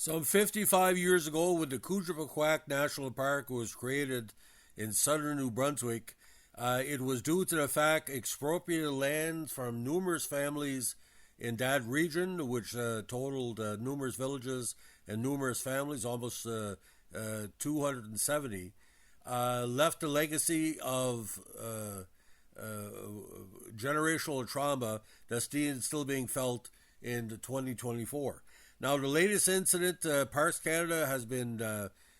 Some 55 years ago, when the Kouchibouguac National Park was created in southern New Brunswick, it was due to the fact expropriated land from numerous families in that region, which totaled numerous villages and numerous families, almost 270, left a legacy of generational trauma that's still being felt in 2024. Now, the latest incident, Parks Canada has been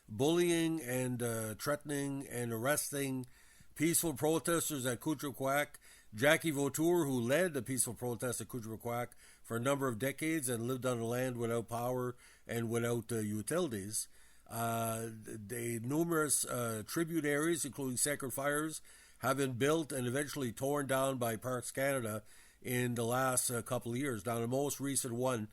bullying and threatening and arresting peaceful protesters at Kouchibouguac. Jackie Vautour, who led the peaceful protest at Kouchibouguac for a number of decades and lived on the land without power and without utilities. The numerous tributaries, including sacred fires, have been built and eventually torn down by Parks Canada in the last couple of years. Now, the most recent one,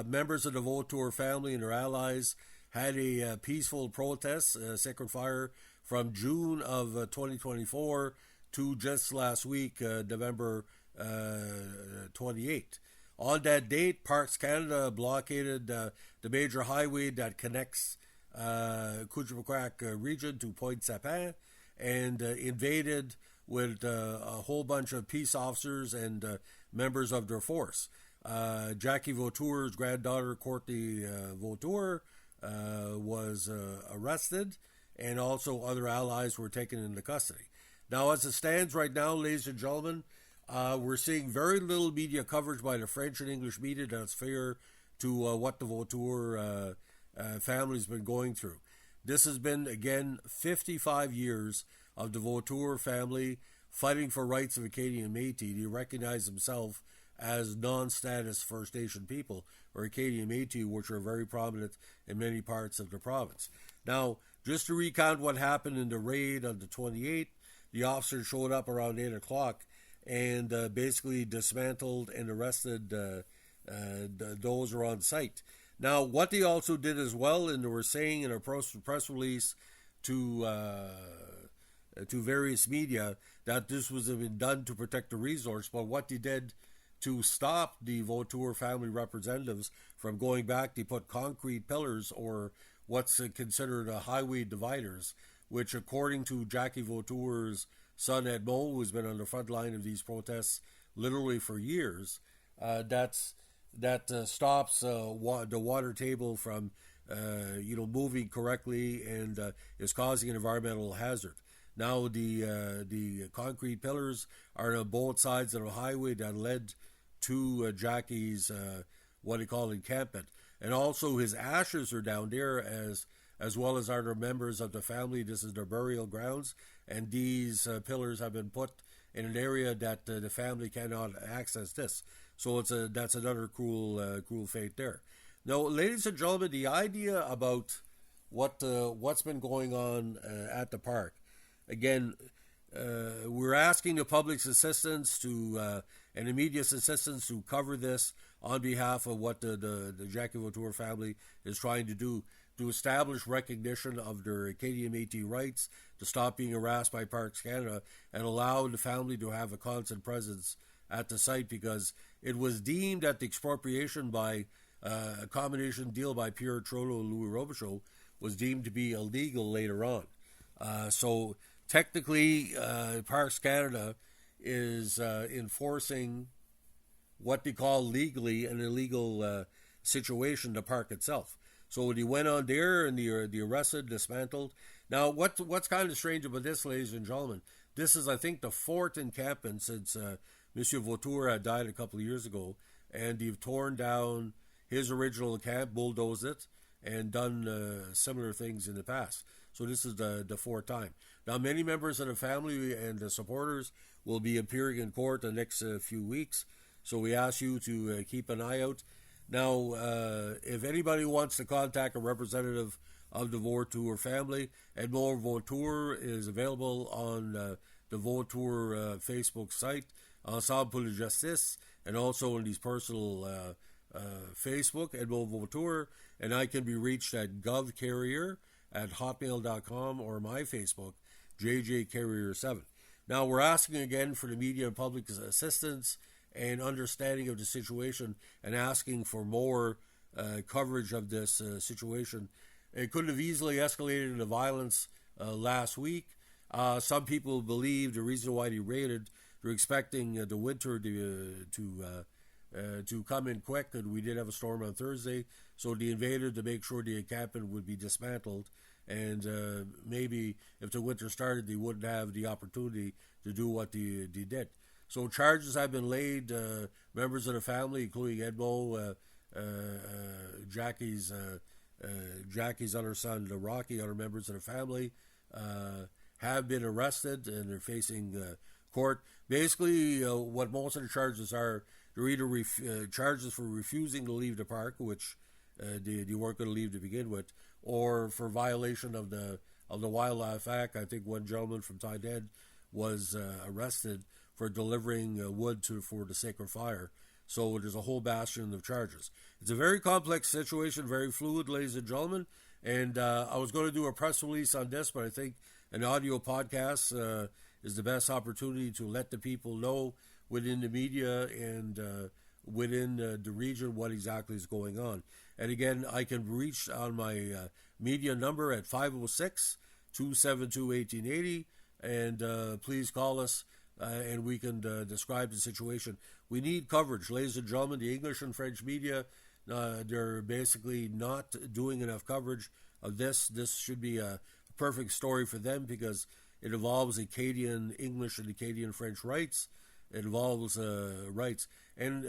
members of the Vautour family and their allies had a peaceful protest, sacred fire, from June of 2024 to just last week, November 28th. On that date, Parks Canada blockaded the major highway that connects Kouchibouguac region to Point Sapin and invaded with a whole bunch of peace officers and members of their force. Jackie Vautour's granddaughter, Courtney Vautour, was arrested, and also other allies were taken into custody. Now, as it stands right now, ladies and gentlemen, we're seeing very little media coverage by the French and English media that's fair to what the Vautour family's been going through. This has been, again, 55 years of the Vautour family fighting for rights of Acadian Metis. He recognized himself as non-status First Nation people, or Acadian Metis, which are very prominent in many parts of the province. Now, just to recount what happened in the raid on the 28th, the officers showed up around 8 o'clock and basically dismantled and arrested those who were on site. Now, what they also did as well, and they were saying in a press release to various media that this was been done to protect the resource, but what they did to stop the Vautour family representatives from going back, they put concrete pillars, or what's considered highway dividers, which, according to Jackie Vautour's son Edmond, who's been on the front line of these protests literally for years, that stops the water table from moving correctly and is causing an environmental hazard. Now the concrete pillars are on both sides of the highway that led to Jackie's what they call encampment, and also his ashes are down there as well as other members of the family. This is their burial grounds, and these pillars have been put in an area that the family cannot access this. So that's another cruel fate there. Now, ladies and gentlemen, the idea about what's been going on at the park, again, we're asking the public's assistance and the media's assistance to cover this on behalf of what the Jackie Vautour family is trying to do, to establish recognition of their Acadian Métis rights, to stop being harassed by Parks Canada, and allow the family to have a constant presence at the site, because it was deemed that the expropriation by a combination deal by Pierre Trudeau and Louis Robichaud was deemed to be illegal later on. So technically, Parks Canada is enforcing what they call legally an illegal situation, the park itself. So they went on there and they arrested, dismantled. Now, what's kind of strange about this, ladies and gentlemen, this is, I think, the fourth encampment since Monsieur Vautour had died a couple of years ago, and they've torn down his original camp, bulldozed it, and done similar things in the past. So this is the fourth time. Now, many members of the family and the supporters will be appearing in court the next few weeks, so we ask you to keep an eye out. Now, if anybody wants to contact a representative of the Vautour family, Edmond Vautour is available on the Vautour Facebook site, Ensemble pour la Justice, and also on his personal Facebook, Edmond Vautour, and I can be reached at govcarrier@hotmail.com or my Facebook, JJCarrier7. Now, we're asking again for the media and public assistance and understanding of the situation, and asking for more coverage of this situation. It could have easily escalated into violence last week. Some people believe the reason why they raided, they're expecting the winter to come in quick, and we did have a storm on Thursday, so they invaded to make sure the encampment would be dismantled, and maybe if the winter started, they wouldn't have the opportunity to do what they did. So charges have been laid. Members of the family, including Edmo, Jackie's other son, Rocky, other members of the family, have been arrested, and they're facing court. Basically, what most of the charges are, they're either charges for refusing to leave the park, which they weren't going to leave to begin with, or for violation of the Wildlife Act. I think one gentleman from Tydead was arrested for delivering wood for the sacred fire. So there's a whole bastion of charges. It's a very complex situation, very fluid, ladies and gentlemen. And I was going to do a press release on this, but I think an audio podcast is the best opportunity to let the people know within the media and within the region what exactly is going on. And again, I can be reached on my media number at 506-272-1880. And please call us and we can describe the situation. We need coverage, ladies and gentlemen. The English and French media, they're basically not doing enough coverage of this. This should be a perfect story for them because it involves Acadian English and Acadian French rights. It involves rights. And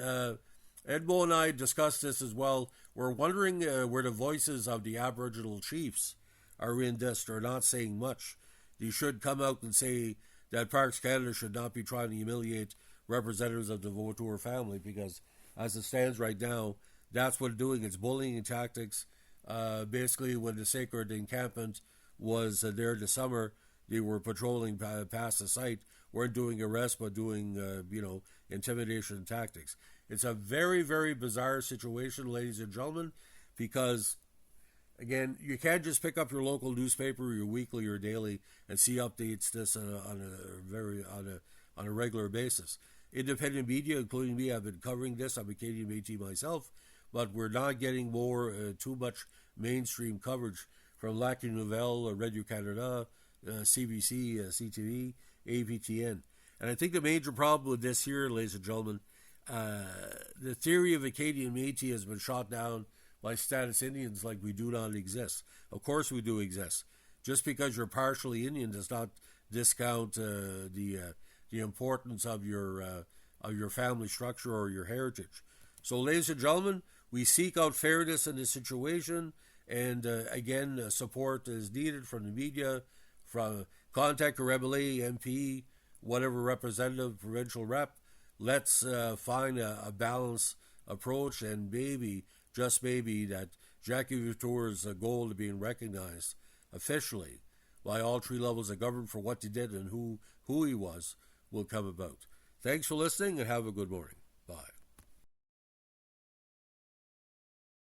Edmo and I discussed this as well. We're wondering where the voices of the Aboriginal chiefs are in this. They're not saying much. They should come out and say that Parks Canada should not be trying to humiliate representatives of the Vautour family because as it stands right now, that's what it's doing. It's bullying tactics. Basically, when the sacred encampment was there this summer, they were patrolling past the site, weren't doing arrests, but doing, intimidation tactics. It's a very, very bizarre situation, ladies and gentlemen, because, again, you can't just pick up your local newspaper, your weekly or daily, and see updates this on a regular basis. Independent media, including me, have been covering this. I'm Acadian Metis myself, but we're not getting too much mainstream coverage from Lac Nouvelle, Radio Canada, CBC, CTV, APTN. And I think the major problem with this here, ladies and gentlemen, the theory of Acadian Metis has been shot down by status Indians like we do not exist. Of course we do exist. Just because you're partially Indian does not discount the importance of your family structure or your heritage. So, ladies and gentlemen, we seek out fairness in this situation, and again, support is needed from the media. From contact a MLA, MP, whatever representative, provincial rep. Let's find a balanced approach, and maybe, just maybe, that Jackie Vautour's goal to being recognized officially by all three levels of government for what he did and who he was will come about. Thanks for listening and have a good morning. Bye.